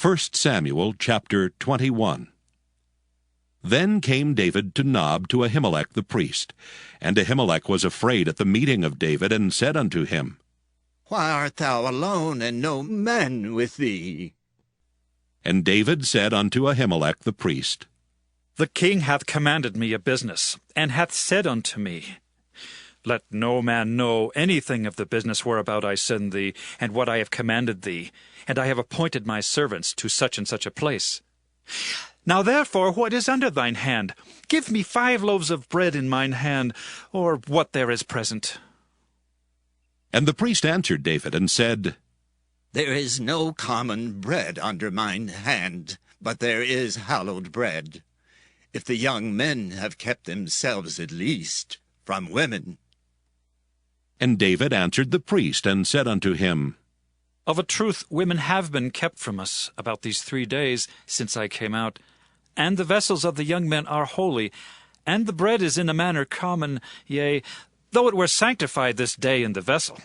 1 Samuel chapter 21. Then came David to Nob to Ahimelech the priest. And Ahimelech was afraid at the meeting of David, and said unto him, Why art thou alone, and no men with thee? And David said unto Ahimelech the priest, The king hath commanded me a business, and hath said unto me, Let no man know anything of the business whereabout I send thee, and what I have commanded thee, and I have appointed my servants to such and such a place. Now therefore, what is under thine hand? Give me 5 loaves of bread in mine hand, or what there is present. And the priest answered David, and said, There is no common bread under mine hand, but there is hallowed bread, if the young men have kept themselves at least from women. And David answered the priest, and said unto him, Of a truth, women have been kept from us about these 3 days since I came out, and the vessels of the young men are holy, and the bread is in a manner common, yea, though it were sanctified this day in the vessel.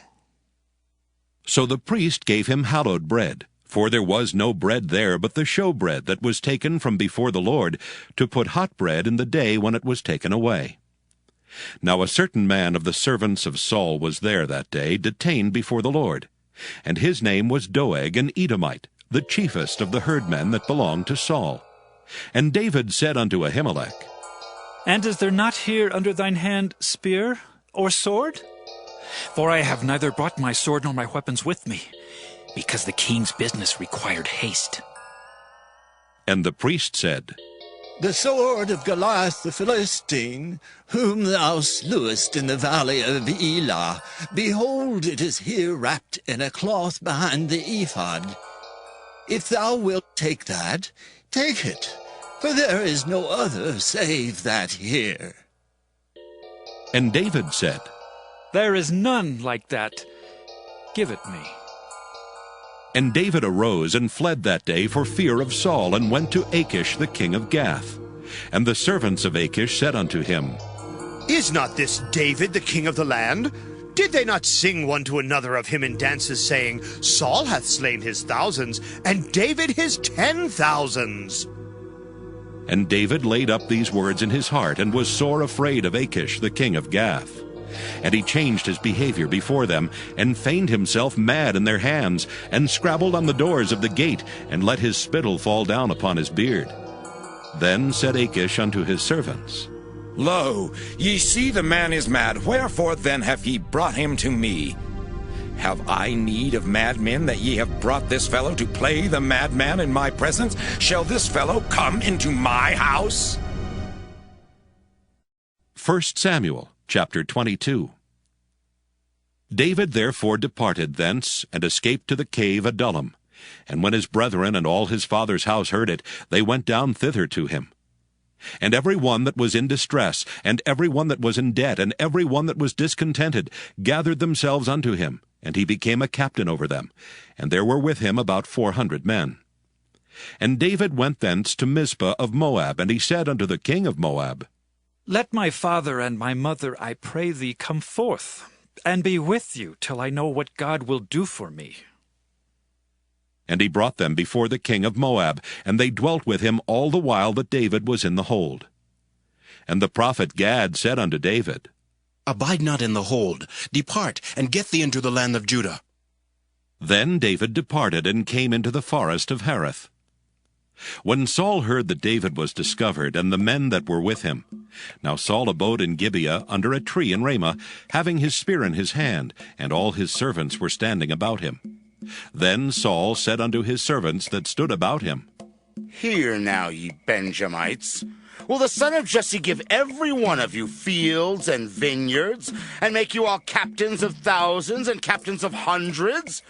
So the priest gave him hallowed bread, for there was no bread there but the showbread that was taken from before the Lord, to put hot bread in the day when it was taken away. Now a certain man of the servants of Saul was there that day, detained before the Lord. And his name was Doeg an Edomite, the chiefest of the herdmen that belonged to Saul. And David said unto Ahimelech, And is there not here under thine hand spear or sword? For I have neither brought my sword nor my weapons with me, because the king's business required haste. And the priest said, The sword of Goliath the Philistine, whom thou slewest in the valley of Elah, behold, it is here wrapped in a cloth behind the ephod. If thou wilt take that, take it, for there is no other save that here. And David said, There is none like that. Give it me. And David arose and fled that day for fear of Saul, and went to Achish the king of Gath. And the servants of Achish said unto him, Is not this David the king of the land? Did they not sing one to another of him in dances, saying, Saul hath slain his thousands, and David his 10,000s? And David laid up these words in his heart, and was sore afraid of Achish the king of Gath. And he changed his behavior before them, and feigned himself mad in their hands, and scrabbled on the doors of the gate, and let his spittle fall down upon his beard. Then said Achish unto his servants, Lo, ye see the man is mad, wherefore then have ye brought him to me? Have I need of madmen, that ye have brought this fellow to play the madman in my presence? Shall this fellow come into my house? 1 Samuel chapter 22. David therefore departed thence, and escaped to the cave Adullam. And when his brethren and all his father's house heard it, they went down thither to him. And every one that was in distress, and every one that was in debt, and every one that was discontented, gathered themselves unto him, and he became a captain over them. And there were with him about 400 men. And David went thence to Mizpah of Moab, and he said unto the king of Moab, Let my father and my mother, I pray thee, come forth, and be with you till I know what God will do for me. And he brought them before the king of Moab, and they dwelt with him all the while that David was in the hold. And the prophet Gad said unto David, Abide not in the hold, depart, and get thee into the land of Judah. Then David departed, and came into the forest of Hareth. When Saul heard that David was discovered, and the men that were with him, now Saul abode in Gibeah under a tree in Ramah, having his spear in his hand, and all his servants were standing about him. Then Saul said unto his servants that stood about him, Hear now, ye Benjamites. Will the son of Jesse give every one of you fields and vineyards, and make you all captains of thousands and captains of hundreds?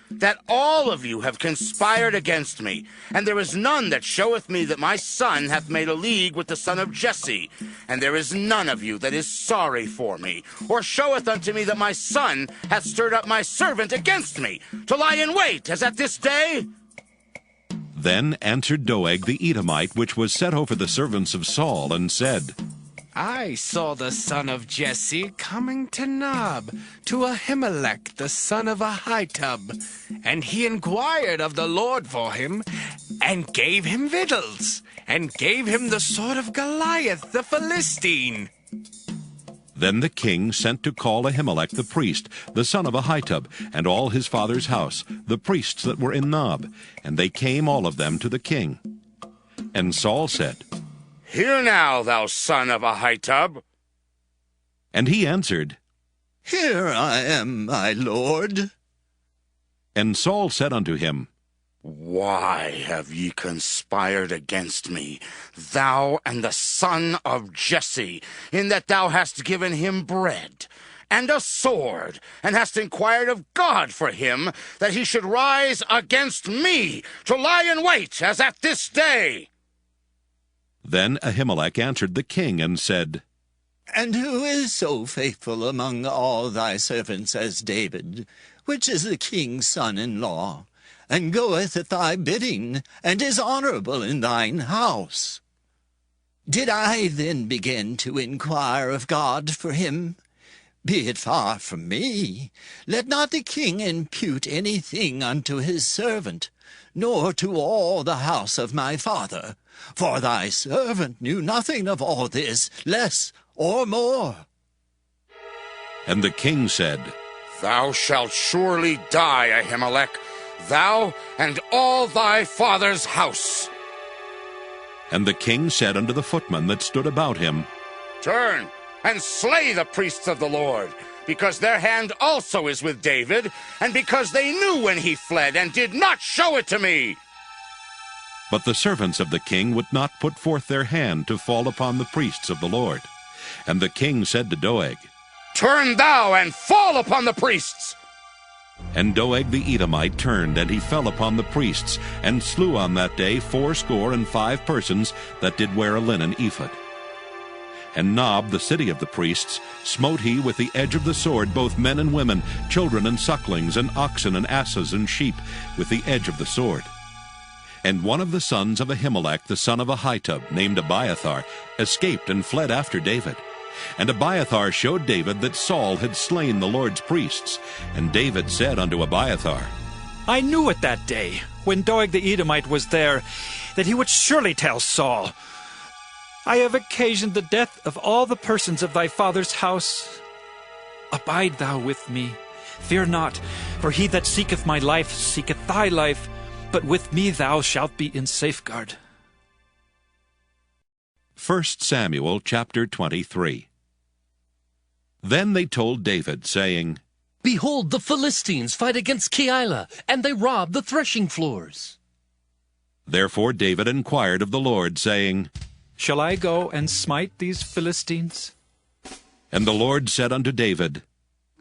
That all of you have conspired against me, and there is none that showeth me that my son hath made a league with the son of Jesse, and there is none of you that is sorry for me, or showeth unto me that my son hath stirred up my servant against me, to lie in wait, as at this day? Then answered Doeg the Edomite, which was set over the servants of Saul, and said, I saw the son of Jesse coming to Nob, to Ahimelech the son of Ahitub, and he inquired of the Lord for him, and gave him victuals, and gave him the sword of Goliath the Philistine. Then the king sent to call Ahimelech the priest, the son of Ahitub, and all his father's house, the priests that were in Nob, and they came all of them to the king. And Saul said, Hear now, thou son of Ahitub. And he answered, Here I am, my lord. And Saul said unto him, Why have ye conspired against me, thou and the son of Jesse, in that thou hast given him bread and a sword, and hast inquired of God for him, that he should rise against me, to lie in wait, as at this day? Then Ahimelech answered the king and said, And who is so faithful among all thy servants as David, which is the king's son-in-law, and goeth at thy bidding, and is honorable in thine house? Did I then begin to inquire of God for him? Be it far from me. Let not the king impute anything unto his servant, nor to all the house of my father. For thy servant knew nothing of all this, less or more. And the king said, Thou shalt surely die, Ahimelech, thou and all thy father's house. And the king said unto the footmen that stood about him, Turn and slay the priests of the Lord, because their hand also is with David, and because they knew when he fled, and did not show it to me. But the servants of the king would not put forth their hand to fall upon the priests of the Lord. And the king said to Doeg, Turn thou and fall upon the priests. And Doeg the Edomite turned, and he fell upon the priests, and slew on that day 75 persons that did wear a linen ephod. And Nob, the city of the priests, smote he with the edge of the sword both men and women, children and sucklings, and oxen and asses and sheep, with the edge of the sword. And one of the sons of Ahimelech, the son of Ahitub, named Abiathar, escaped and fled after David. And Abiathar showed David that Saul had slain the Lord's priests. And David said unto Abiathar, I knew it that day, when Doeg the Edomite was there, that he would surely tell Saul, I have occasioned the death of all the persons of thy father's house. Abide thou with me. Fear not, for he that seeketh my life seeketh thy life, but with me thou shalt be in safeguard. 1 Samuel chapter 23. Then they told David, saying, Behold, the Philistines fight against Keilah, and they rob the threshing floors. Therefore David inquired of the Lord, saying, Shall I go and smite these Philistines? And the Lord said unto David,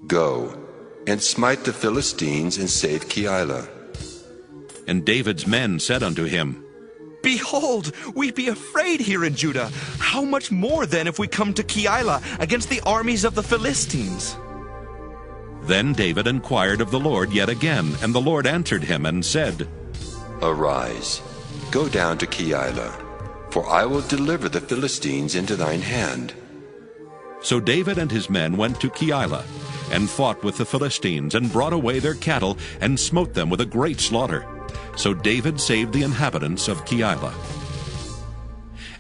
Go, and smite the Philistines, and save Keilah. And David's men said unto him, Behold, we be afraid here in Judah. How much more then if we come to Keilah against the armies of the Philistines? Then David inquired of the Lord yet again, and the Lord answered him and said, Arise, go down to Keilah, for I will deliver the Philistines into thine hand. So David and his men went to Keilah, and fought with the Philistines, and brought away their cattle, and smote them with a great slaughter. So David saved the inhabitants of Keilah.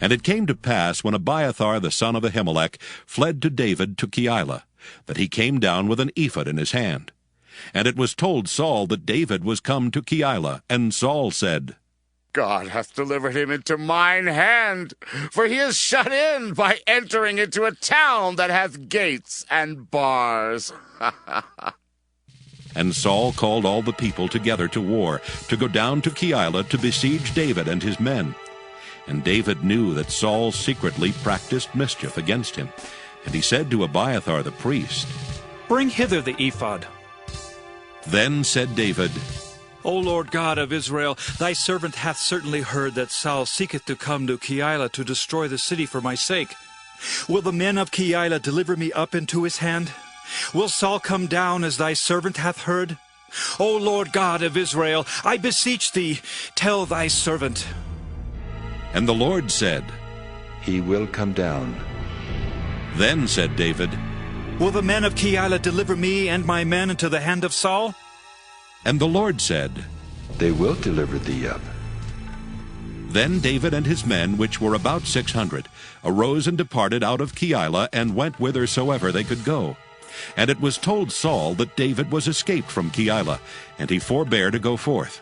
And it came to pass, when Abiathar the son of Ahimelech fled to David to Keilah, that he came down with an ephod in his hand. And it was told Saul that David was come to Keilah, and Saul said, God hath delivered him into mine hand, for he is shut in by entering into a town that hath gates and bars. And Saul called all the people together to war, to go down to Keilah to besiege David and his men. And David knew that Saul secretly practiced mischief against him. And he said to Abiathar the priest, Bring hither the ephod. Then said David, O Lord God of Israel, thy servant hath certainly heard that Saul seeketh to come to Keilah to destroy the city for my sake. Will the men of Keilah deliver me up into his hand? Will Saul come down as thy servant hath heard? O Lord God of Israel, I beseech thee, tell thy servant. And the Lord said, He will come down. Then said David, Will the men of Keilah deliver me and my men into the hand of Saul? And the Lord said, They will deliver thee up. Then David and his men, which were about 600, arose and departed out of Keilah, and went whithersoever they could go. And it was told Saul that David was escaped from Keilah, and he forbare to go forth.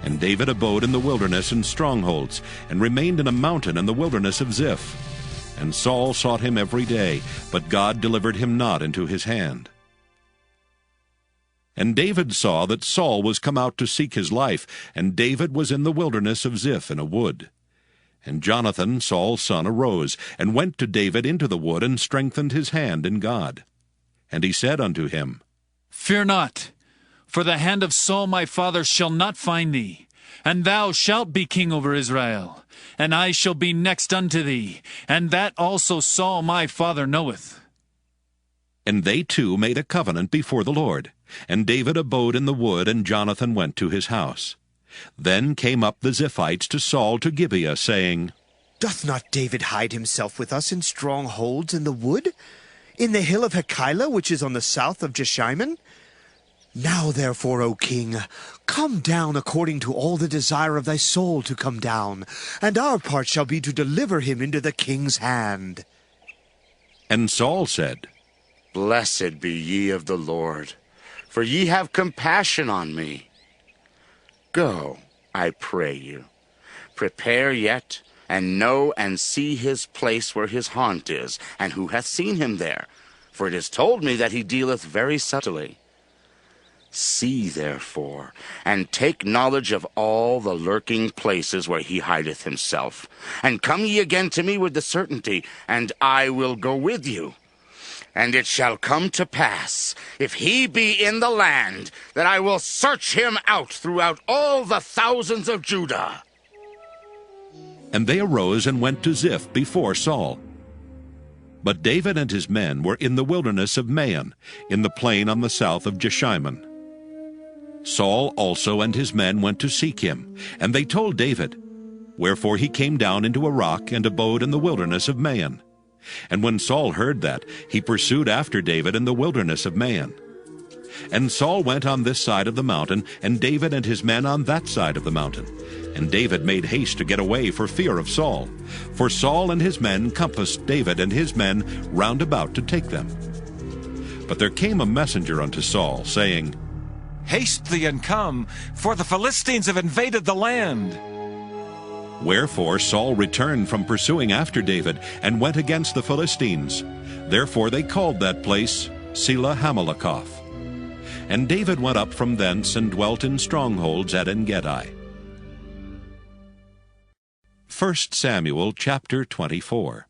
And David abode in the wilderness in strongholds, and remained in a mountain in the wilderness of Ziph. And Saul sought him every day, but God delivered him not into his hand. And David saw that Saul was come out to seek his life, and David was in the wilderness of Ziph in a wood. And Jonathan, Saul's son, arose, and went to David into the wood, and strengthened his hand in God. And he said unto him, Fear not, for the hand of Saul my father shall not find thee, and thou shalt be king over Israel, and I shall be next unto thee, and that also Saul my father knoweth. And they two made a covenant before the Lord. And David abode in the wood, and Jonathan went to his house. Then came up the Ziphites to Saul to Gibeah, saying, Doth not David hide himself with us in strongholds in the wood, in the hill of Hakeilah, which is on the south of Jeshimon? Now therefore, O king, come down according to all the desire of thy soul to come down, and our part shall be to deliver him into the king's hand. And Saul said, Blessed be ye of the Lord, for ye have compassion on me. Go, I pray you, prepare yet, and know and see his place where his haunt is, and who hath seen him there, for it is told me that he dealeth very subtly. See therefore, and take knowledge of all the lurking places where he hideth himself, and come ye again to me with the certainty, and I will go with you. And it shall come to pass, if he be in the land, that I will search him out throughout all the thousands of Judah. And they arose and went to Ziph before Saul. But David and his men were in the wilderness of Maon, in the plain on the south of Jeshimon. Saul also and his men went to seek him, and they told David. Wherefore he came down into a rock, and abode in the wilderness of Maon. And when Saul heard that, he pursued after David in the wilderness of Maon. And Saul went on this side of the mountain, and David and his men on that side of the mountain. And David made haste to get away for fear of Saul. For Saul and his men compassed David and his men round about to take them. But there came a messenger unto Saul, saying, Haste thee and come, for the Philistines have invaded the land. Wherefore Saul returned from pursuing after David, and went against the Philistines. Therefore they called that place Selah Hamalakoth. And David went up from thence, and dwelt in strongholds at En-gedi. 1 Samuel chapter 24.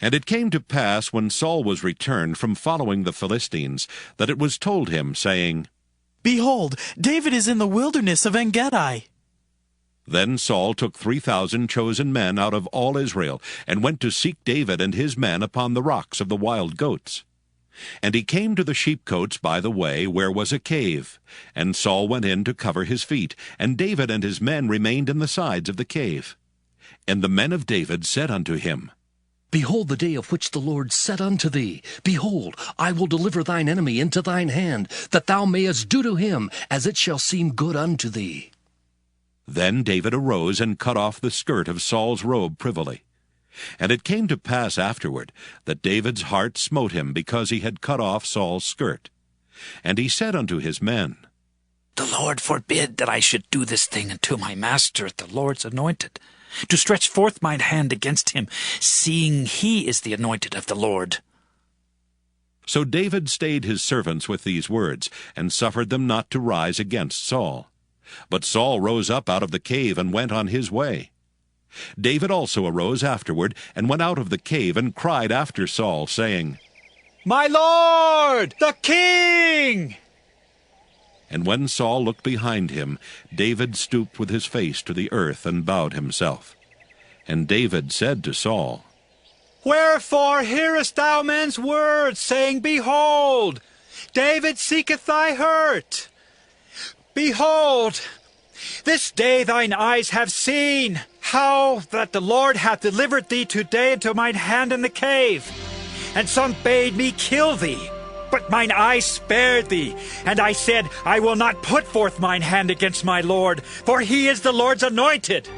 And it came to pass, when Saul was returned from following the Philistines, that it was told him, saying, Behold, David is in the wilderness of En-gedi. Then Saul took 3,000 chosen men out of all Israel, and went to seek David and his men upon the rocks of the wild goats. And he came to the sheepcotes by the way, where was a cave. And Saul went in to cover his feet, and David and his men remained in the sides of the cave. And the men of David said unto him, Behold the day of which the Lord said unto thee, Behold, I will deliver thine enemy into thine hand, that thou mayest do to him as it shall seem good unto thee. Then David arose and cut off the skirt of Saul's robe privily. And it came to pass afterward that David's heart smote him, because he had cut off Saul's skirt. And he said unto his men, The Lord forbid that I should do this thing unto my master, the Lord's anointed, to stretch forth mine hand against him, seeing he is the anointed of the Lord. So David stayed his servants with these words, and suffered them not to rise against Saul. But Saul rose up out of the cave, and went on his way. David also arose afterward, and went out of the cave, and cried after Saul, saying, My Lord, the King! And when Saul looked behind him, David stooped with his face to the earth, and bowed himself. And David said to Saul, Wherefore hearest thou men's words, saying, Behold, David seeketh thy hurt? Behold, this day thine eyes have seen how that the Lord hath delivered thee today into mine hand in the cave. And some bade me kill thee. But mine eye spared thee, and I said, I will not put forth mine hand against my Lord, for he is the Lord's anointed.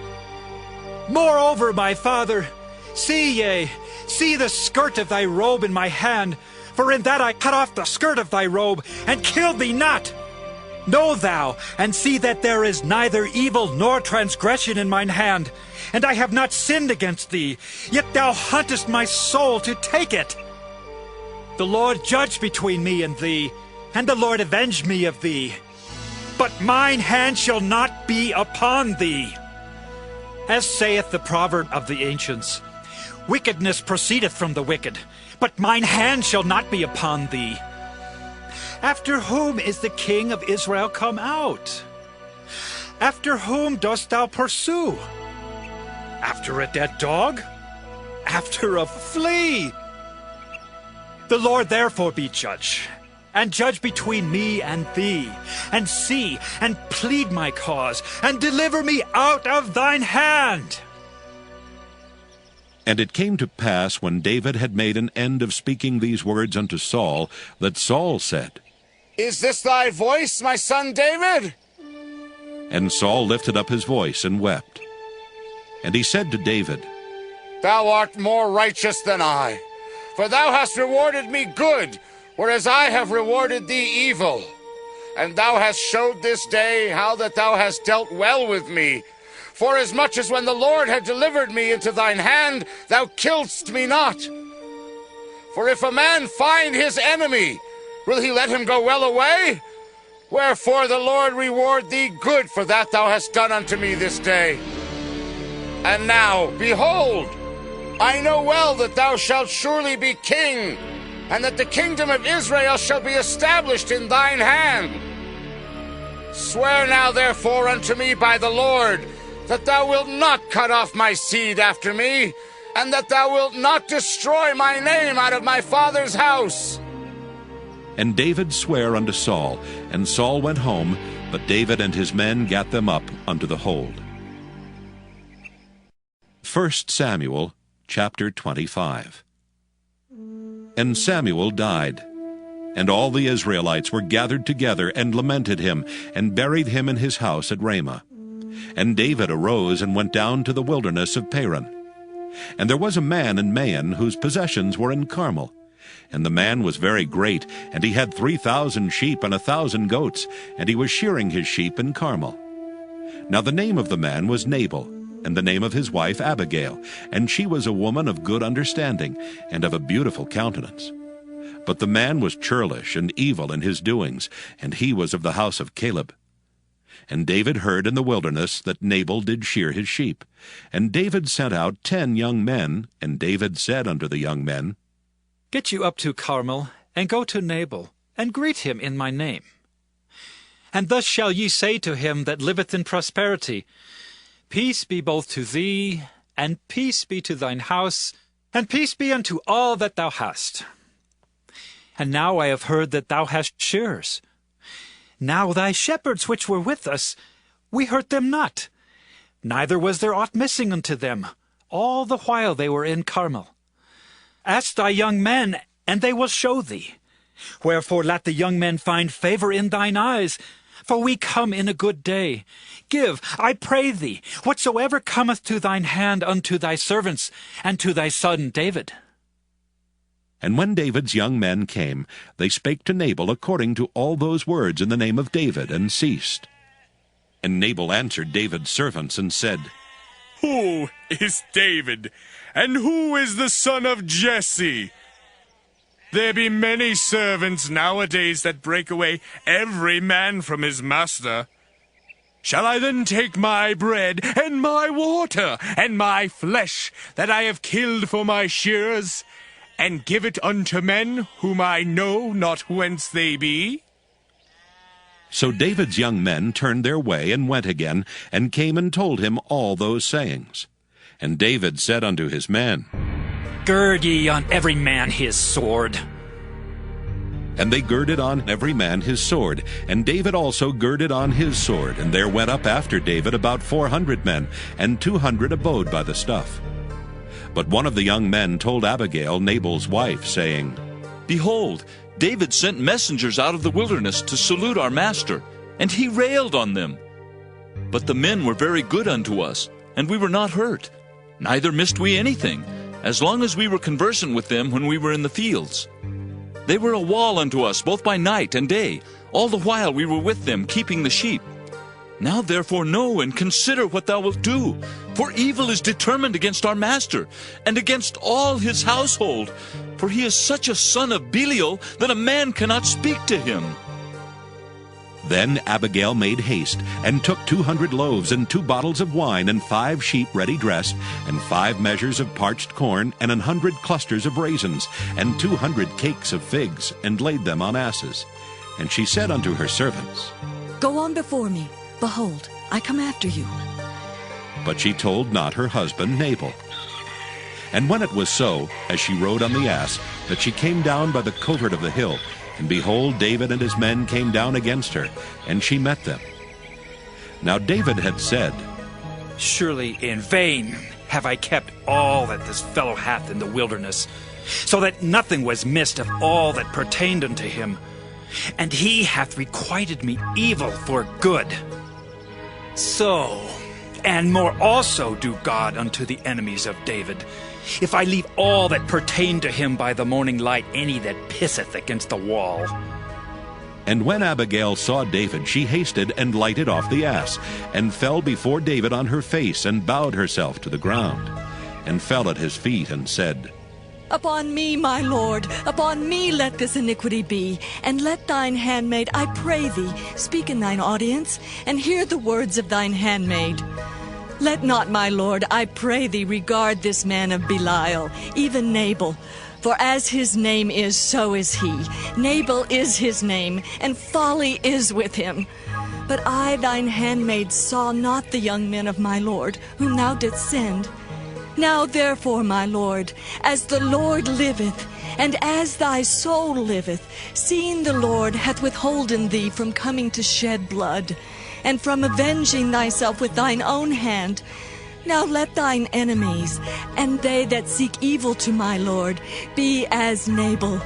Moreover, my father, see the skirt of thy robe in my hand, for in that I cut off the skirt of thy robe, and killed thee not. Know thou, and see that there is neither evil nor transgression in mine hand, and I have not sinned against thee, yet thou huntest my soul to take it. The Lord judge between me and thee, and the Lord avenge me of thee. But mine hand shall not be upon thee. As saith the proverb of the ancients, wickedness proceedeth from the wicked, but mine hand shall not be upon thee. After whom is the king of Israel come out? After whom dost thou pursue? After a dead dog? After a flea? The Lord therefore be judge, and judge between me and thee, and see, and plead my cause, and deliver me out of thine hand. And it came to pass, when David had made an end of speaking these words unto Saul, that Saul said, Is this thy voice, my son David? And Saul lifted up his voice and wept. And he said to David, Thou art more righteous than I, for thou hast rewarded me good, whereas I have rewarded thee evil. And thou hast showed this day how that thou hast dealt well with me. Forasmuch as when the Lord had delivered me into thine hand, thou killedst me not. For if a man find his enemy, will he let him go well away? Wherefore the Lord reward thee good for that thou hast done unto me this day. And now, behold, I know well that thou shalt surely be king, and that the kingdom of Israel shall be established in thine hand. Swear now therefore unto me by the Lord, that thou wilt not cut off my seed after me, and that thou wilt not destroy my name out of my father's house. And David sware unto Saul, and Saul went home, but David and his men gat them up unto the hold. 1 Samuel chapter 25. And Samuel died, and all the Israelites were gathered together, and lamented him, and buried him in his house at Ramah. And David arose and went down to the wilderness of Paran. And there was a man in Maon whose possessions were in Carmel. And the man was very great, and he had 3,000 sheep and 1,000 goats, and he was shearing his sheep in Carmel. Now the name of the man was Nabal, and the name of his wife Abigail, and she was a woman of good understanding, and of a beautiful countenance. But the man was churlish and evil in his doings, and he was of the house of Caleb. And David heard in the wilderness that Nabal did shear his sheep. And David sent out 10 young men, and David said unto the young men, Get you up to Carmel, and go to Nabal, and greet him in my name. And thus shall ye say to him that liveth in prosperity, Peace be both to thee, and peace be to thine house, and peace be unto all that thou hast. And now I have heard that thou hast shearers. Now thy shepherds which were with us, we hurt them not, neither was there aught missing unto them, all the while they were in Carmel. Ask thy young men, and they will show thee. Wherefore let the young men find favor in thine eyes, for we come in a good day. Give, I pray thee, whatsoever cometh to thine hand unto thy servants, and to thy son David. And when David's young men came, they spake to Nabal according to all those words in the name of David, and ceased. And Nabal answered David's servants, and said, Who is David, and who is the son of Jesse? There be many servants nowadays that break away every man from his master. Shall I then take my bread, and my water, and my flesh, that I have killed for my shearers, and give it unto men whom I know not whence they be? So David's young men turned their way, and went again, and came and told him all those sayings. And David said unto his men, Gird ye on every man his sword. And they girded on every man his sword, and David also girded on his sword. And there went up after David about 400 men, and 200 abode by the stuff. But one of the young men told Abigail, Nabal's wife, saying, Behold, David sent messengers out of the wilderness to salute our master, and he railed on them. But the men were very good unto us, and we were not hurt, neither missed we anything, as long as we were conversant with them when we were in the fields. They were a wall unto us both by night and day, all the while we were with them, keeping the sheep. Now therefore know and consider what thou wilt do, for evil is determined against our master, and against all his household, for he is such a son of Belial that a man cannot speak to him. Then Abigail made haste, and took 200 loaves, and 2 bottles of wine, and 5 sheep ready dressed, and 5 measures of parched corn, and 100 clusters of raisins, and 200 cakes of figs, and laid them on asses. And she said unto her servants, Go on before me. Behold, I come after you. But she told not her husband Nabal. And when it was so, as she rode on the ass, that she came down by the covert of the hill, and behold, David and his men came down against her, and she met them. Now David had said, Surely in vain have I kept all that this fellow hath in the wilderness, so that nothing was missed of all that pertained unto him. And he hath requited me evil for good. So, and more also do God unto the enemies of David, if I leave all that pertain to him by the morning light any that pisseth against the wall. And when Abigail saw David, she hasted and lighted off the ass, and fell before David on her face, and bowed herself to the ground, and fell at his feet, and said, Upon me, my lord, upon me let this iniquity be, and let thine handmaid, I pray thee, speak in thine audience, and hear the words of thine handmaid. Let not, my lord, I pray thee, regard this man of Belial, even Nabal. For as his name is, so is he. Nabal is his name, and folly is with him. But I, thine handmaid, saw not the young men of my lord, whom thou didst send. Now therefore, my lord, as the Lord liveth, and as thy soul liveth, seeing the Lord hath withholden thee from coming to shed blood, and from avenging thyself with thine own hand, now let thine enemies, and they that seek evil to my lord, be as Nabal.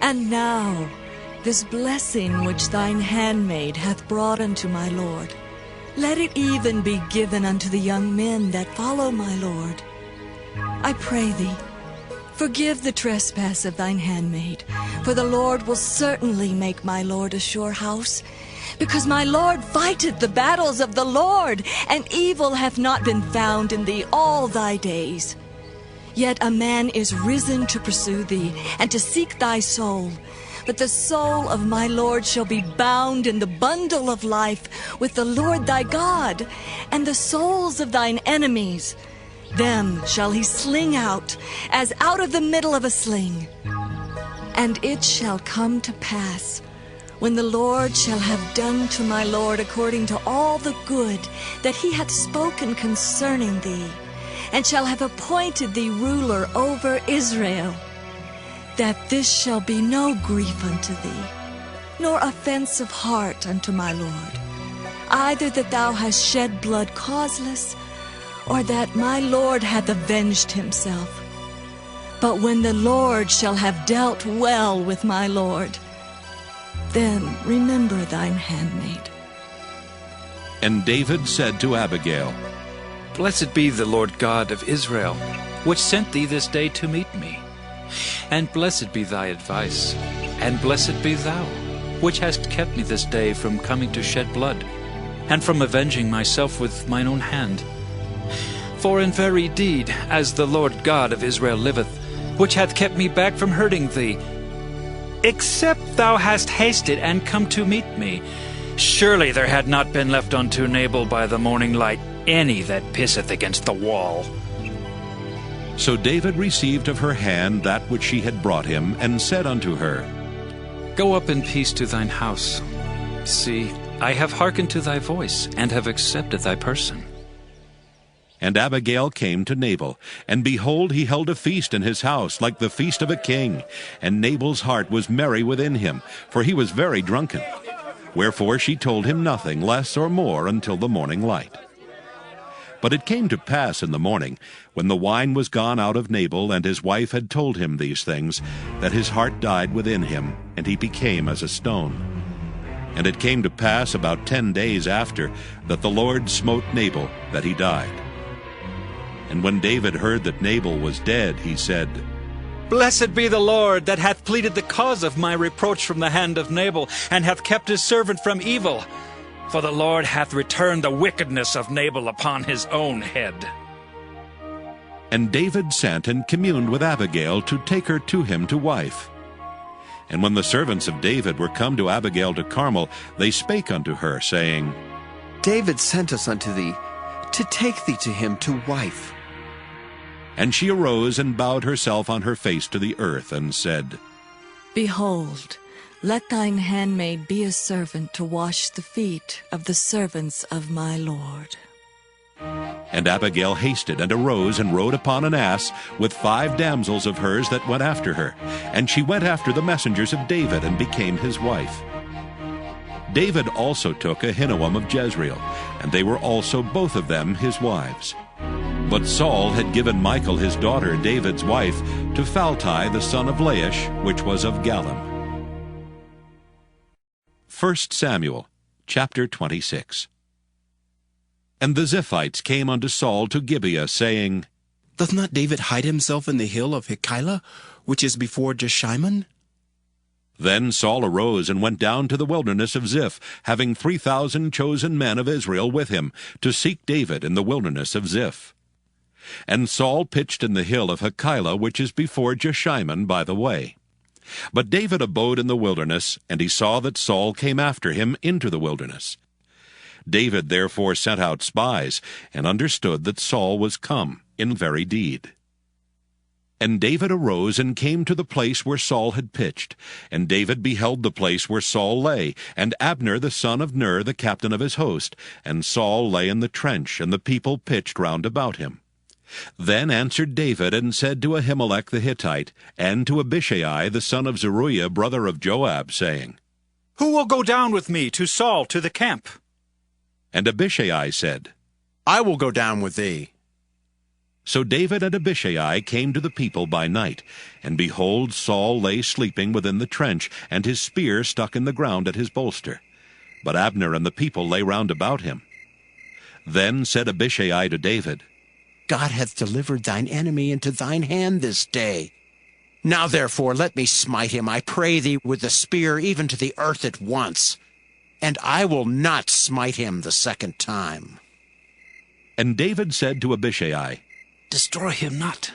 And now this blessing which thine handmaid hath brought unto my lord, let it even be given unto the young men that follow my lord. I pray thee, forgive the trespass of thine handmaid, for the Lord will certainly make my lord a sure house, because my lord fighteth the battles of the Lord, and evil hath not been found in thee all thy days. Yet a man is risen to pursue thee, and to seek thy soul. But the soul of my Lord shall be bound in the bundle of life with the Lord thy God, and the souls of thine enemies, them shall he sling out, as out of the middle of a sling. And it shall come to pass, when the Lord shall have done to my Lord according to all the good that he hath spoken concerning thee, and shall have appointed thee ruler over Israel, that this shall be no grief unto thee, nor offense of heart unto my Lord, either that thou hast shed blood causeless, or that my Lord hath avenged himself. But when the Lord shall have dealt well with my Lord, then remember thine handmaid. And David said to Abigail, Blessed be the Lord God of Israel, which sent thee this day to meet me. And blessed be thy advice, and blessed be thou, which hast kept me this day from coming to shed blood, and from avenging myself with mine own hand. For in very deed, as the Lord God of Israel liveth, which hath kept me back from hurting thee, except thou hast hasted and come to meet me, surely there had not been left unto Nabal by the morning light any that pisseth against the wall. So David received of her hand that which she had brought him, and said unto her, Go up in peace to thine house. See, I have hearkened to thy voice, and have accepted thy person. And Abigail came to Nabal, and behold, he held a feast in his house, like the feast of a king. And Nabal's heart was merry within him, for he was very drunken. Wherefore she told him nothing less or more until the morning light. But it came to pass in the morning, when the wine was gone out of Nabal, and his wife had told him these things, that his heart died within him, and he became as a stone. And it came to pass about 10 days after, that the Lord smote Nabal, that he died. And when David heard that Nabal was dead, he said, Blessed be the Lord, that hath pleaded the cause of my reproach from the hand of Nabal, and hath kept his servant from evil. For the Lord hath returned the wickedness of Nabal upon his own head. And David sent and communed with Abigail to take her to him to wife. And when the servants of David were come to Abigail to Carmel, they spake unto her, saying, David sent us unto thee, to take thee to him to wife. And she arose and bowed herself on her face to the earth, and said, Behold, let thine handmaid be a servant to wash the feet of the servants of my Lord. And Abigail hasted, and arose, and rode upon an ass, with 5 damsels of hers that went after her. And she went after the messengers of David, and became his wife. David also took Ahinoam of Jezreel, and they were also both of them his wives. But Saul had given Michal his daughter, David's wife, to Phalti the son of Laish, which was of Gallim. 1 Samuel, chapter 26. And the Ziphites came unto Saul to Gibeah, saying, Doth not David hide himself in the hill of Hachilah, which is before Jeshimon? Then Saul arose and went down to the wilderness of Ziph, having 3,000 chosen men of Israel with him, to seek David in the wilderness of Ziph. And Saul pitched in the hill of Hachilah, which is before Jeshimon by the way. But David abode in the wilderness, and he saw that Saul came after him into the wilderness. David therefore sent out spies, and understood that Saul was come in very deed. And David arose and came to the place where Saul had pitched. And David beheld the place where Saul lay, and Abner the son of Ner the captain of his host. And Saul lay in the trench, and the people pitched round about him. Then answered David, and said to Ahimelech the Hittite, and to Abishai the son of Zeruiah, brother of Joab, saying, Who will go down with me to Saul to the camp? And Abishai said, I will go down with thee. So David and Abishai came to the people by night, and behold, Saul lay sleeping within the trench, and his spear stuck in the ground at his bolster. But Abner and the people lay round about him. Then said Abishai to David, God hath delivered thine enemy into thine hand this day. Now therefore let me smite him, I pray thee, with the spear even to the earth at once, and I will not smite him the second time. And David said to Abishai, Destroy him not.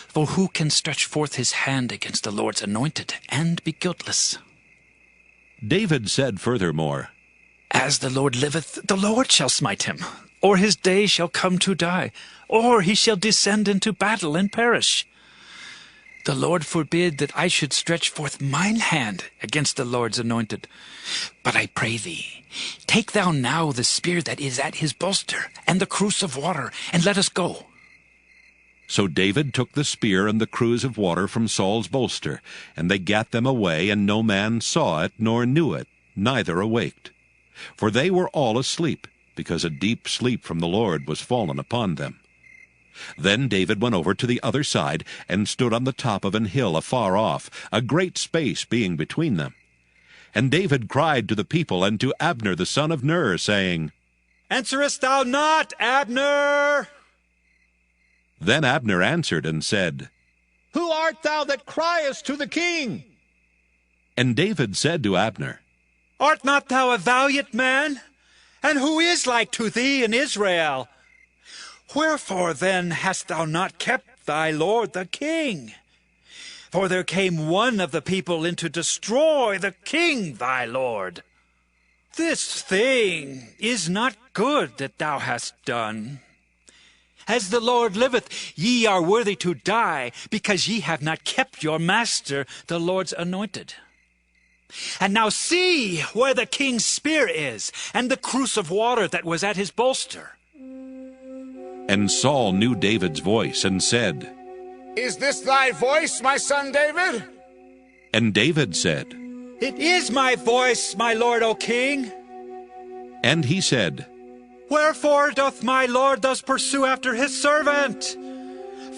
For who can stretch forth his hand against the Lord's anointed and be guiltless? David said furthermore, As the Lord liveth, the Lord shall smite him, or his day shall come to die, or he shall descend into battle and perish. The Lord forbid that I should stretch forth mine hand against the Lord's anointed. But I pray thee, take thou now the spear that is at his bolster, and the cruse of water, and let us go. So David took the spear and the cruse of water from Saul's bolster, and they gat them away, and no man saw it, nor knew it, neither awaked. For they were all asleep, because a deep sleep from the Lord was fallen upon them. Then David went over to the other side, and stood on the top of an hill afar off, a great space being between them. And David cried to the people and to Abner the son of Ner, saying, Answerest thou not, Abner? Then Abner answered and said, Who art thou that criest to the king? And David said to Abner, Art not thou a valiant man? And who is like to thee in Israel? Wherefore then hast thou not kept thy lord the king? For there came one of the people in to destroy the king thy lord. This thing is not good that thou hast done. As the Lord liveth, ye are worthy to die, because ye have not kept your master, the Lord's anointed. And now see where the king's spear is, and the cruse of water that was at his bolster. And Saul knew David's voice and said, Is this thy voice, my son David? And David said, It is my voice, my lord, O king. And he said, Wherefore doth my lord thus pursue after his servant?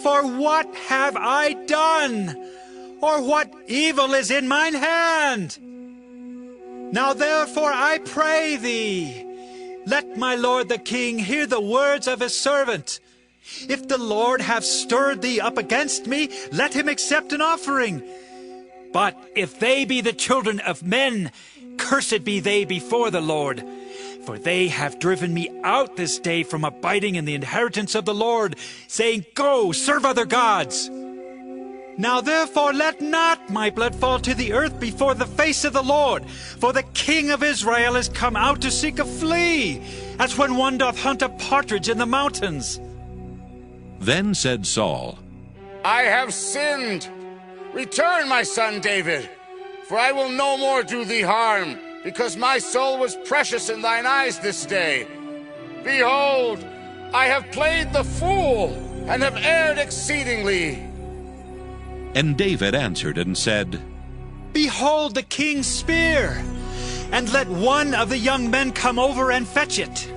For what have I done? Or what evil is in mine hand? Now therefore I pray thee, let my lord the king hear the words of his servant. If the Lord have stirred thee up against me, let him accept an offering. But if they be the children of men, cursed be they before the Lord. For they have driven me out this day from abiding in the inheritance of the Lord, saying, Go, serve other gods. Now therefore let not my blood fall to the earth before the face of the Lord, for the King of Israel is come out to seek a flea, as when one doth hunt a partridge in the mountains. Then said Saul, I have sinned. Return, my son David, for I will no more do thee harm, because my soul was precious in thine eyes this day. Behold, I have played the fool, and have erred exceedingly. And David answered and said, Behold the king's spear, and let one of the young men come over and fetch it.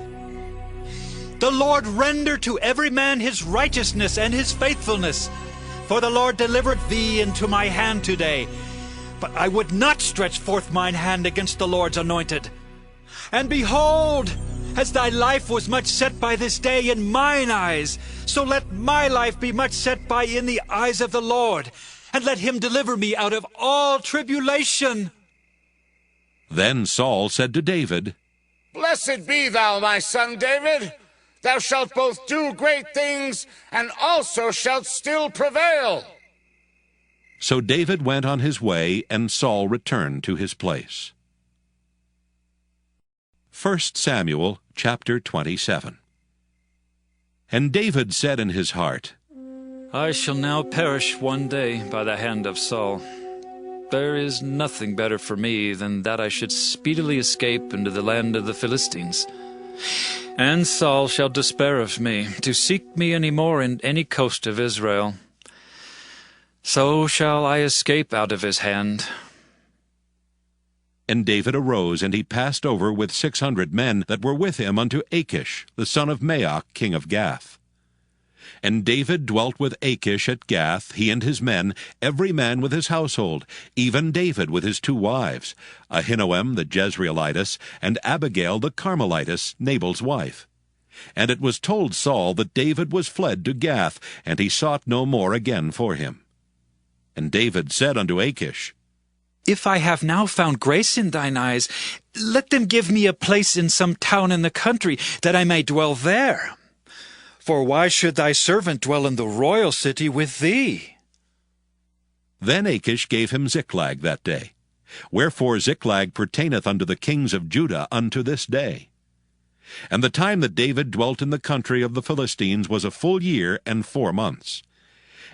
The Lord render to every man his righteousness and his faithfulness, for the Lord delivered thee into my hand today. But I would not stretch forth mine hand against the Lord's anointed. And behold, as thy life was much set by this day in mine eyes, so let my life be much set by in the eyes of the Lord, and let him deliver me out of all tribulation. Then Saul said to David, Blessed be thou, my son David. Thou shalt both do great things, and also shalt still prevail. So David went on his way, and Saul returned to his place. 1 Samuel chapter 27. And David said in his heart, I shall now perish one day by the hand of Saul. There is nothing better for me than that I should speedily escape into the land of the Philistines. And Saul shall despair of me, to seek me any more in any coast of Israel. So shall I escape out of his hand. And David arose, and he passed over with 600 men that were with him unto Achish, the son of Maoch, king of Gath. And David dwelt with Achish at Gath, he and his men, every man with his household, even David with his 2 wives, Ahinoam the Jezreelitess, and Abigail the Carmelitess, Nabal's wife. And it was told Saul that David was fled to Gath, and he sought no more again for him. And David said unto Achish, If I have now found grace in thine eyes, let them give me a place in some town in the country, that I may dwell there. For why should thy servant dwell in the royal city with thee? Then Achish gave him Ziklag that day. Wherefore Ziklag pertaineth unto the kings of Judah unto this day. And the time that David dwelt in the country of the Philistines was a full year and 4 months.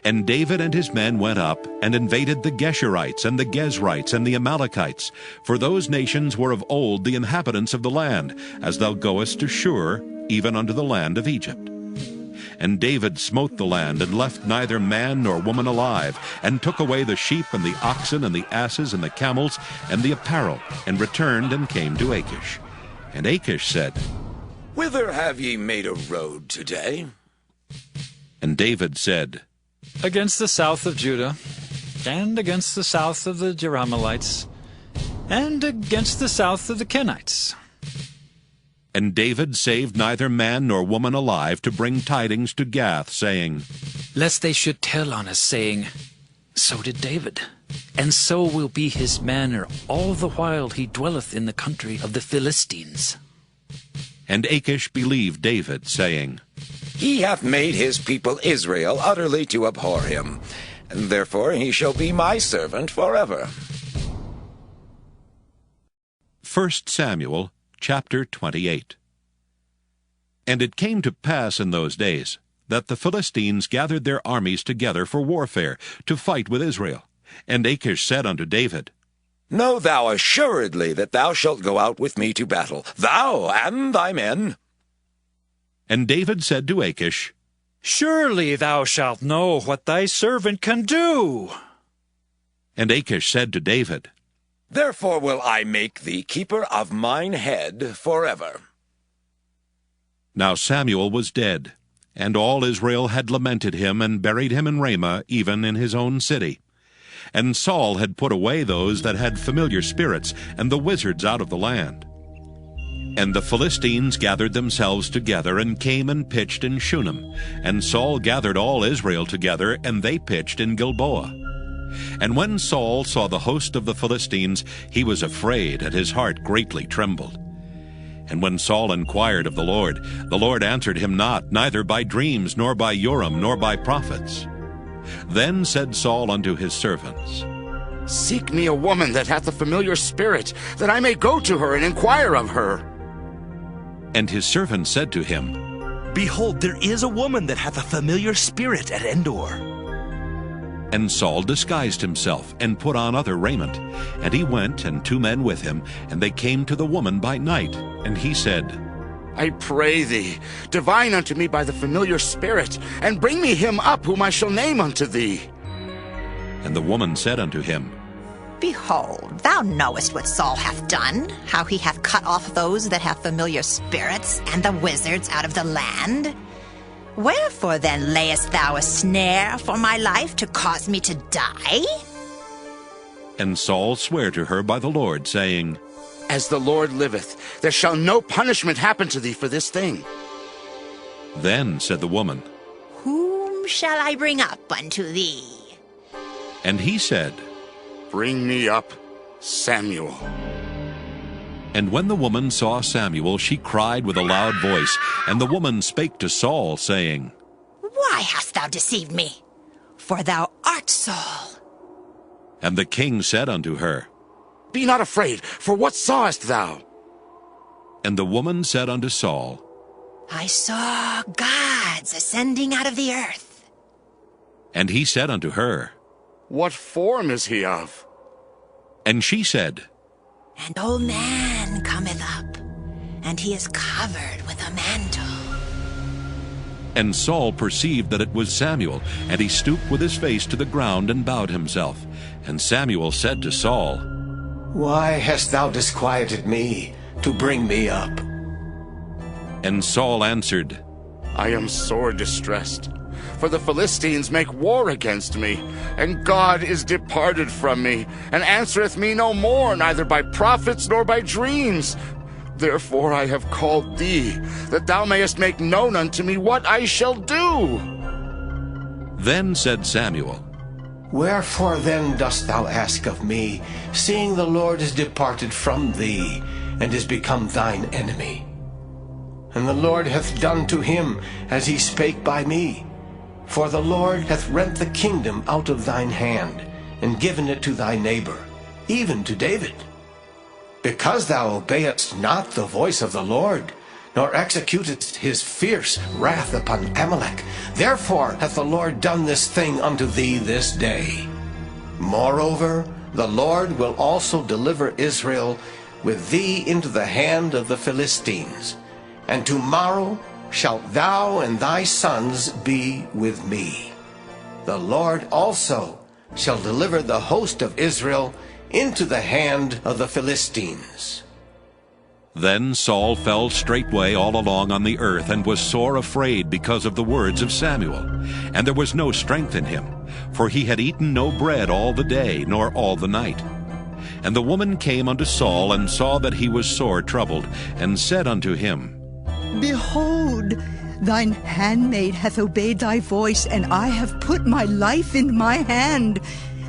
And David and his men went up, and invaded the Geshurites, and the Gezrites, and the Amalekites, for those nations were of old the inhabitants of the land, as thou goest to Shur, even unto the land of Egypt. And David smote the land, and left neither man nor woman alive, and took away the sheep, and the oxen, and the asses, and the camels, and the apparel, and returned and came to Achish. And Achish said, Whither have ye made a road today? And David said, Against the south of Judah, and against the south of the Jerahmeelites, and against the south of the Kenites. And David saved neither man nor woman alive to bring tidings to Gath, saying, Lest they should tell on us, saying, So did David, and so will be his manner all the while he dwelleth in the country of the Philistines. And Achish believed David, saying, He hath made his people Israel utterly to abhor him, and therefore he shall be my servant forever. 1 Samuel chapter 28. And it came to pass in those days, that the Philistines gathered their armies together for warfare, to fight with Israel. And Achish said unto David, Know thou assuredly that thou shalt go out with me to battle, thou and thy men. And David said to Achish, Surely thou shalt know what thy servant can do. And Achish said to David, Therefore will I make thee keeper of mine head forever. Now Samuel was dead, and all Israel had lamented him and buried him in Ramah, even in his own city. And Saul had put away those that had familiar spirits and the wizards out of the land. And the Philistines gathered themselves together and came and pitched in Shunem. And Saul gathered all Israel together, and they pitched in Gilboa. And when Saul saw the host of the Philistines, he was afraid, and his heart greatly trembled. And when Saul inquired of the Lord answered him not, neither by dreams, nor by Urim, nor by prophets. Then said Saul unto his servants, Seek me a woman that hath a familiar spirit, that I may go to her and inquire of her. And his servants said to him, Behold, there is a woman that hath a familiar spirit at Endor. And Saul disguised himself, and put on other raiment. And he went, and 2 men with him, and they came to the woman by night. And he said, I pray thee, divine unto me by the familiar spirit, and bring me him up whom I shall name unto thee. And the woman said unto him, Behold, thou knowest what Saul hath done, how he hath cut off those that have familiar spirits, and the wizards out of the land. Wherefore then layest thou a snare for my life to cause me to die? And Saul sware to her by the Lord, saying, As the Lord liveth, there shall no punishment happen to thee for this thing. Then said the woman, Whom shall I bring up unto thee? And he said, Bring me up Samuel. And when the woman saw Samuel, she cried with a loud voice. And the woman spake to Saul, saying, Why hast thou deceived me? For thou art Saul. And the king said unto her, Be not afraid, for what sawest thou? And the woman said unto Saul, I saw gods ascending out of the earth. And he said unto her, What form is he of? And she said, An old man cometh up, and he is covered with a mantle. And Saul perceived that it was Samuel, and he stooped with his face to the ground and bowed himself. And Samuel said to Saul, Why hast thou disquieted me to bring me up? And Saul answered, I am sore distressed, for the Philistines make war against me, and God is departed from me, and answereth me no more, neither by prophets nor by dreams. Therefore I have called thee, that thou mayest make known unto me what I shall do. Then said Samuel, Wherefore then dost thou ask of me, seeing the Lord is departed from thee, and is become thine enemy? And the Lord hath done to him as he spake by me. For the Lord hath rent the kingdom out of thine hand, and given it to thy neighbor, even to David. Because thou obeyedst not the voice of the Lord, nor executedst his fierce wrath upon Amalek, therefore hath the Lord done this thing unto thee this day. Moreover, the Lord will also deliver Israel with thee into the hand of the Philistines, and tomorrow shalt thou and thy sons be with me. The Lord also shall deliver the host of Israel into the hand of the Philistines. Then Saul fell straightway all along on the earth, and was sore afraid because of the words of Samuel. And there was no strength in him, for he had eaten no bread all the day, nor all the night. And the woman came unto Saul, and saw that he was sore troubled, and said unto him, Behold, thine handmaid hath obeyed thy voice, and I have put my life in my hand,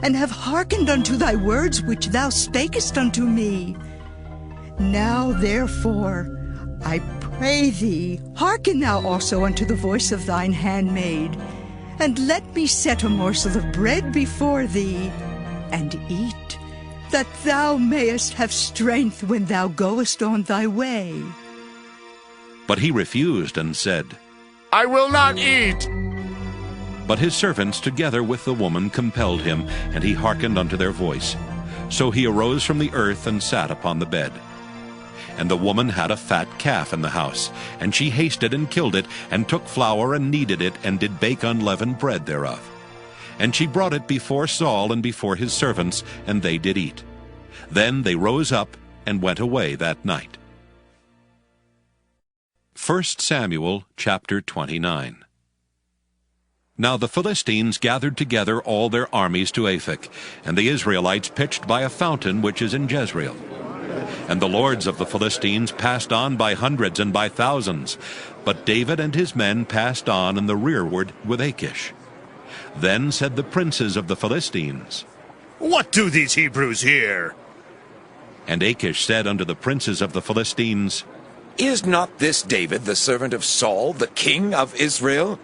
and have hearkened unto thy words which thou spakest unto me. Now therefore, I pray thee, hearken thou also unto the voice of thine handmaid, and let me set a morsel of bread before thee, and eat, that thou mayest have strength when thou goest on thy way. But he refused, and said, I will not eat. But his servants together with the woman compelled him, and he hearkened unto their voice. So he arose from the earth, and sat upon the bed. And the woman had a fat calf in the house, and she hasted and killed it, and took flour and kneaded it, and did bake unleavened bread thereof. And she brought it before Saul and before his servants, and they did eat. Then they rose up and went away that night. 1 Samuel chapter 29. Now the Philistines gathered together all their armies to Aphek, and the Israelites pitched by a fountain which is in Jezreel. And the lords of the Philistines passed on by hundreds and by thousands, but David and his men passed on in the rearward with Achish. Then said the princes of the Philistines, What do these Hebrews here? And Achish said unto the princes of the Philistines, Is not this David the servant of Saul, the king of Israel,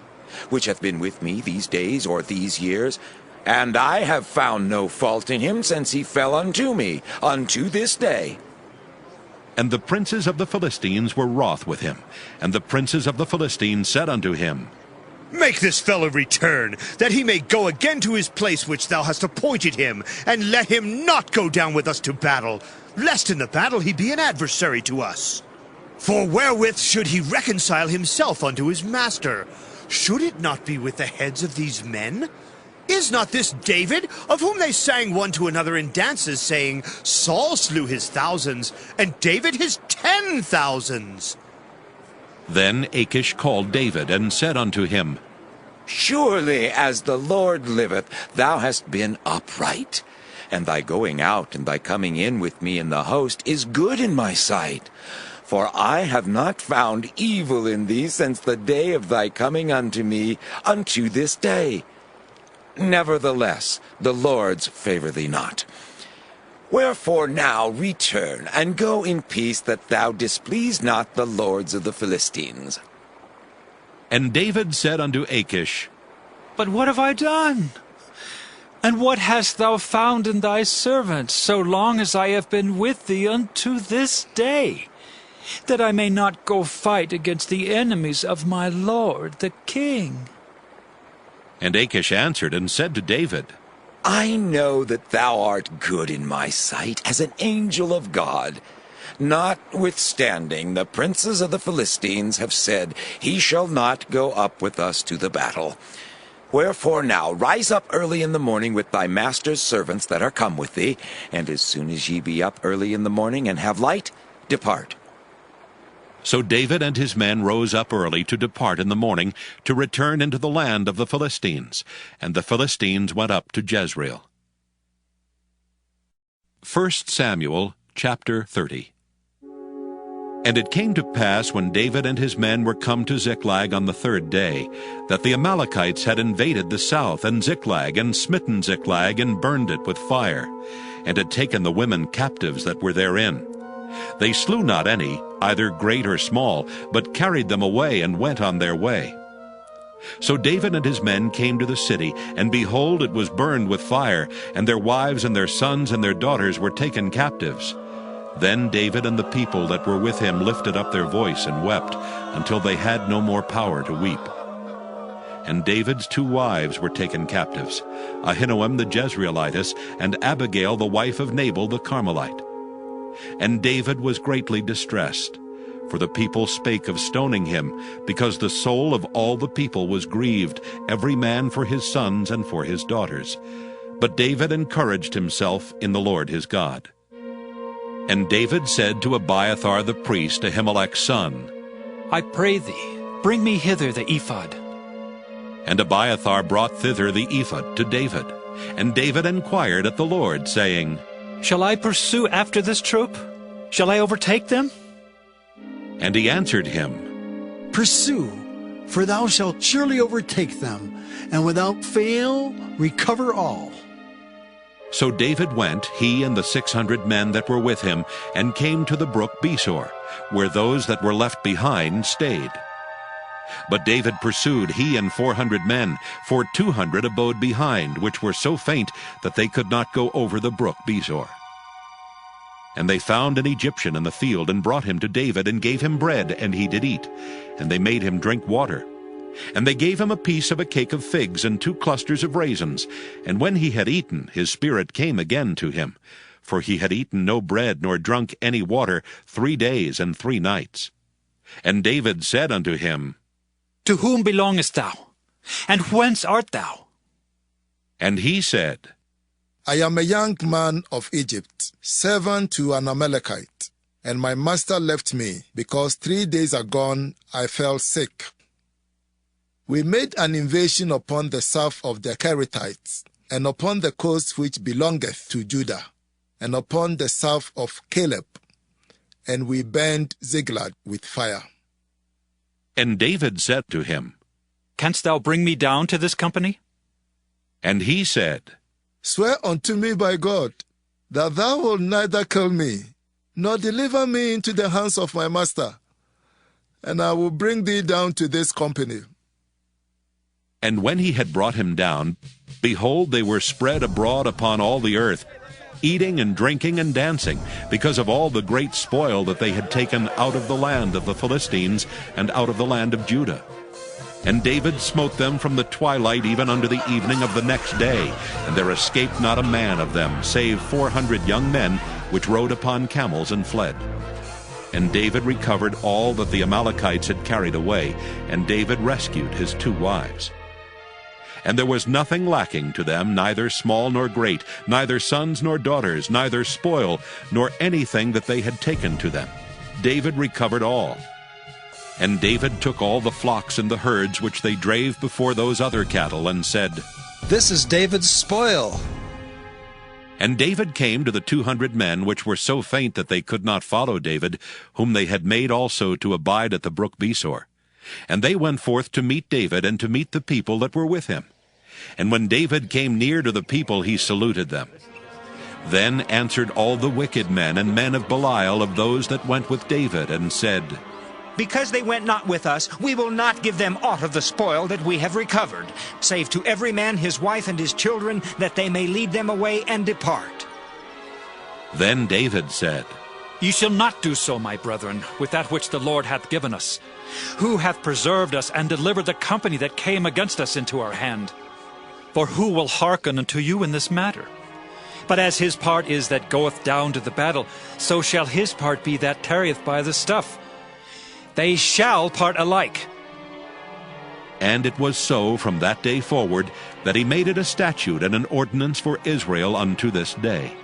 which hath been with me these days or these years? And I have found no fault in him since he fell unto me, unto this day. And the princes of the Philistines were wroth with him. And the princes of the Philistines said unto him, Make this fellow return, that he may go again to his place which thou hast appointed him, and let him not go down with us to battle, lest in the battle he be an adversary to us. For wherewith should he reconcile himself unto his master? Should it not be with the heads of these men? Is not this David, of whom they sang one to another in dances, saying, Saul slew his thousands, and David his 10,000s? Then Achish called David, and said unto him, Surely as the Lord liveth, thou hast been upright, and thy going out and thy coming in with me in the host is good in my sight. For I have not found evil in thee since the day of thy coming unto me, unto this day. Nevertheless, the Lord's favor thee not. Wherefore now return, and go in peace, that thou displease not the lords of the Philistines. And David said unto Achish, But what have I done? And what hast thou found in thy servant, so long as I have been with thee unto this day, that I may not go fight against the enemies of my lord the king? And Achish answered and said to David, I know that thou art good in my sight as an angel of God. Notwithstanding, the princes of the Philistines have said, He shall not go up with us to the battle. Wherefore now rise up early in the morning with thy master's servants that are come with thee, and as soon as ye be up early in the morning and have light, depart. So David and his men rose up early to depart in the morning, to return into the land of the Philistines. And the Philistines went up to Jezreel. 1 Samuel chapter 30. And it came to pass, when David and his men were come to Ziklag on the 3rd day, that the Amalekites had invaded the south, and Ziklag, and smitten Ziklag, and burned it with fire, and had taken the women captives that were therein. They slew not any, either great or small, but carried them away, and went on their way. So David and his men came to the city, and behold, it was burned with fire, and their wives and their sons and their daughters were taken captives. Then David and the people that were with him lifted up their voice and wept, until they had no more power to weep. And David's 2 wives were taken captives, Ahinoam the Jezreelitess, and Abigail the wife of Nabal the Carmelite. And David was greatly distressed, for the people spake of stoning him, because the soul of all the people was grieved, every man for his sons and for his daughters. But David encouraged himself in the Lord his God. And David said to Abiathar the priest, Ahimelech's son, I pray thee, bring me hither the ephod. And Abiathar brought thither the ephod to David. And David inquired at the Lord, saying, Shall I pursue after this troop? Shall I overtake them? And he answered him, Pursue, for thou shalt surely overtake them, and without fail recover all. So David went, he and the 600 men that were with him, and came to the brook Besor, where those that were left behind stayed. But David pursued, he and 400 men, for 200 abode behind, which were so faint that they could not go over the brook Besor. And they found an Egyptian in the field, and brought him to David, and gave him bread, and he did eat. And they made him drink water. And they gave him a piece of a cake of figs, and 2 clusters of raisins. And when he had eaten, his spirit came again to him. for he had eaten no bread nor drunk any water 3 days and 3 nights. And David said unto him, To whom belongest thou? And whence art thou? And he said, I am a young man of Egypt, servant to an Amalekite, and my master left me, because 3 days agone I fell sick. We made an invasion upon the south of the Kerethites, and upon the coast which belongeth to Judah, and upon the south of Caleb, and we burned Ziklag with fire. And David said to him, Canst thou bring me down to this company? And he said, Swear unto me by God, that thou wilt neither kill me, nor deliver me into the hands of my master, and I will bring thee down to this company. And when he had brought him down, behold, they were spread abroad upon all the earth, eating and drinking and dancing, because of all the great spoil that they had taken out of the land of the Philistines and out of the land of Judah. And David smote them from the twilight even unto the evening of the next day, and there escaped not a man of them, save 400 young men, which rode upon camels and fled. And David recovered all that the Amalekites had carried away, and David rescued his 2 wives. And there was nothing lacking to them, neither small nor great, neither sons nor daughters, neither spoil, nor anything that they had taken to them. David recovered all. And David took all the flocks and the herds which they drave before those other cattle, and said, This is David's spoil. And David came to the 200 men which were so faint that they could not follow David, whom they had made also to abide at the brook Besor. And they went forth to meet David, and to meet the people that were with him. And when David came near to the people, he saluted them. Then answered all the wicked men and men of Belial of those that went with David, and said, Because they went not with us, we will not give them aught of the spoil that we have recovered, save to every man his wife and his children, that they may lead them away and depart. Then David said, Ye shall not do so, my brethren, with that which the Lord hath given us. Who hath preserved us and delivered the company that came against us into our hand? For who will hearken unto you in this matter? But as his part is that goeth down to the battle, so shall his part be that tarrieth by the stuff. They shall part alike. And it was so from that day forward, that he made it a statute and an ordinance for Israel unto this day.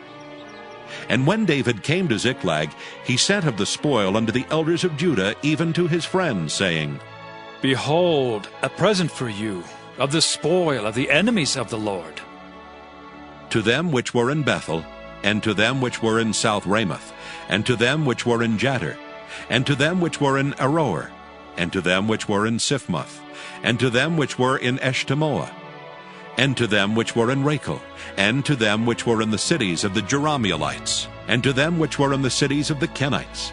And when David came to Ziklag, he sent of the spoil unto the elders of Judah, even to his friends, saying, Behold, a present for you, of the spoil of the enemies of the Lord. To them which were in Bethel, and to them which were in South Ramoth, and to them which were in Jattir, and to them which were in Aroer, and to them which were in Siphmoth, and to them which were in Eshtemoa, and to them which were in Rachel, and to them which were in the cities of the Jerahmeelites, and to them which were in the cities of the Kenites,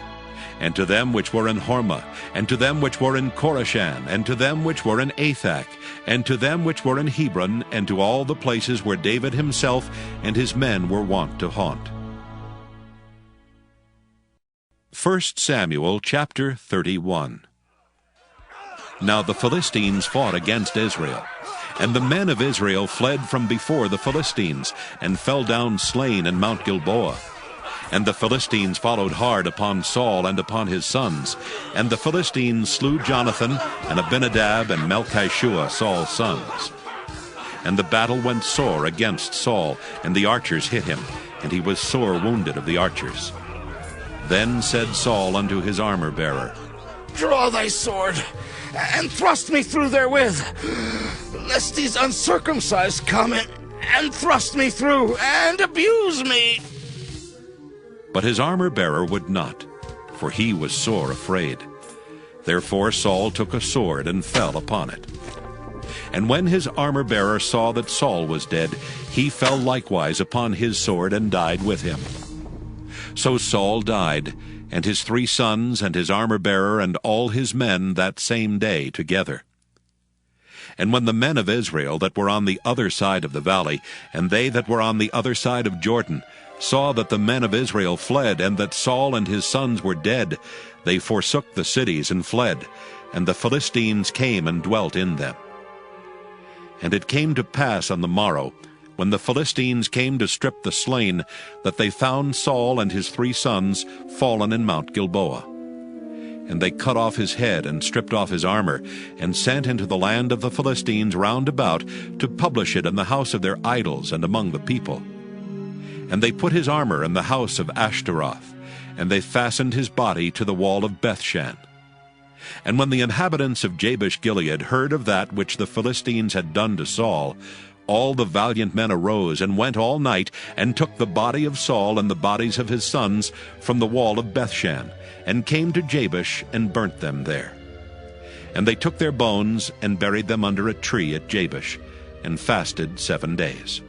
and to them which were in Hormah, and to them which were in Korashan, and to them which were in Athach, and to them which were in Hebron, and to all the places where David himself and his men were wont to haunt. 1 Samuel chapter 31. Now the Philistines fought against Israel. And the men of Israel fled from before the Philistines, and fell down slain in Mount Gilboa. And the Philistines followed hard upon Saul and upon his sons. And the Philistines slew Jonathan, and Abinadab, and Melchishua, Saul's sons. And the battle went sore against Saul, and the archers hit him, and he was sore wounded of the archers. Then said Saul unto his armor-bearer, Draw thy sword, and thrust me through therewith, lest these uncircumcised come and thrust me through, and abuse me. But his armor-bearer would not, for he was sore afraid. Therefore Saul took a sword and fell upon it. And when his armor-bearer saw that Saul was dead, he fell likewise upon his sword and died with him. So Saul died, and his 3 sons, and his armor-bearer, and all his men that same day together. And when the men of Israel that were on the other side of the valley, and they that were on the other side of Jordan, saw that the men of Israel fled, and that Saul and his sons were dead, they forsook the cities and fled, and the Philistines came and dwelt in them. And it came to pass on the morrow, when the Philistines came to strip the slain, that they found Saul and his 3 sons fallen in Mount Gilboa. And they cut off his head and stripped off his armor, and sent into the land of the Philistines round about to publish it in the house of their idols and among the people. And they put his armor in the house of Ashtaroth, and they fastened his body to the wall of Bethshan. And when the inhabitants of Jabesh-Gilead heard of that which the Philistines had done to Saul, all the valiant men arose and went all night, and took the body of Saul and the bodies of his sons from the wall of Bethshan, and came to Jabesh and burnt them there. And they took their bones and buried them under a tree at Jabesh, and fasted 7 days.